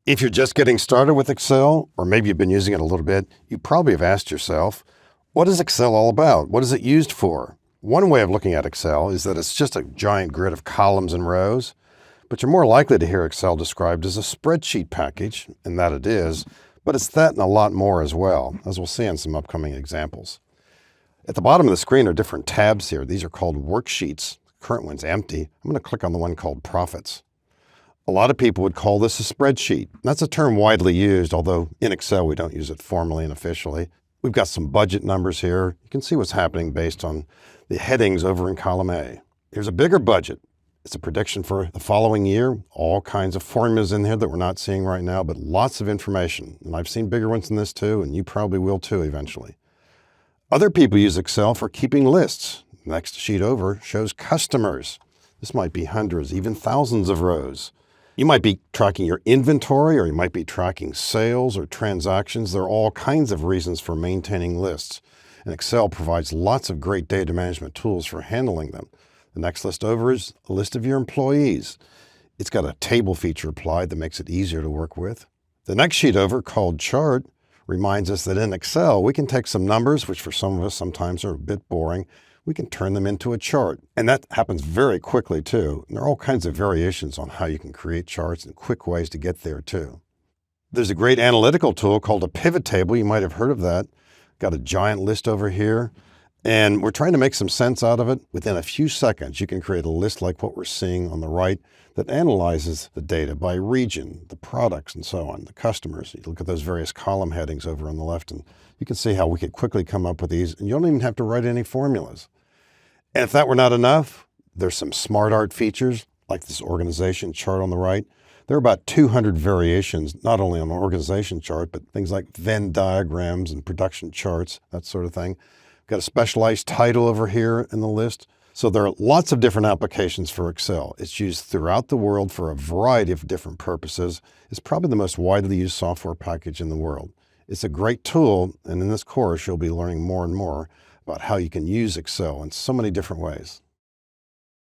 If you're just getting started with Excel, or maybe you've been using it a little bit, you probably have asked yourself, what is Excel all about? What is it used for? One way of looking at Excel is that it's just a giant grid of columns and rows, but you're more likely to hear Excel described as a spreadsheet package, and that it is, but it's that and a lot more as well, as we'll see in some upcoming examples. At the bottom of the screen are different tabs here. These are called worksheets. The current one's empty. I'm going to click on the one called Profits. A lot of people would call this a spreadsheet. That's a term widely used, although in Excel we don't use it formally and officially. We've got some budget numbers here. You can see what's happening based on the headings over in column A. Here's a bigger budget. It's a prediction for the following year. All kinds of formulas in here that we're not seeing right now, but lots of information. And I've seen bigger ones than this too, and you probably will too eventually. Other people use Excel for keeping lists. The next sheet over shows customers. This might be hundreds, even thousands of rows. You might be tracking your inventory, or you might be tracking sales or transactions. There are all kinds of reasons for maintaining lists, and Excel provides lots of great data management tools for handling them. The next list over is a list of your employees. It's got a table feature applied that makes it easier to work with. The next sheet over, called Chart, reminds us that in Excel, we can take some numbers, which for some of us sometimes are a bit boring, we can turn them into a chart. And that happens very quickly too. And there are all kinds of variations on how you can create charts and quick ways to get there too. There's a great analytical tool called a pivot table. You might have heard of that. Got a giant list over here. And we're trying to make some sense out of it. Within a few seconds, you can create a list like what we're seeing on the right that analyzes the data by region, the products, and so on, the customers. You look at those various column headings over on the left, and you can see how we could quickly come up with these, and you don't even have to write any formulas. And if that were not enough, there's some smart art features, like this organization chart on the right. There are about 200 variations, not only on an organization chart, but things like Venn diagrams and production charts, that sort of thing. Got a specialized title over here in the list. So there are lots of different applications for Excel. It's used throughout the world for a variety of different purposes. It's probably the most widely used software package in the world. It's a great tool, and in this course, you'll be learning more and more about how you can use Excel in so many different ways.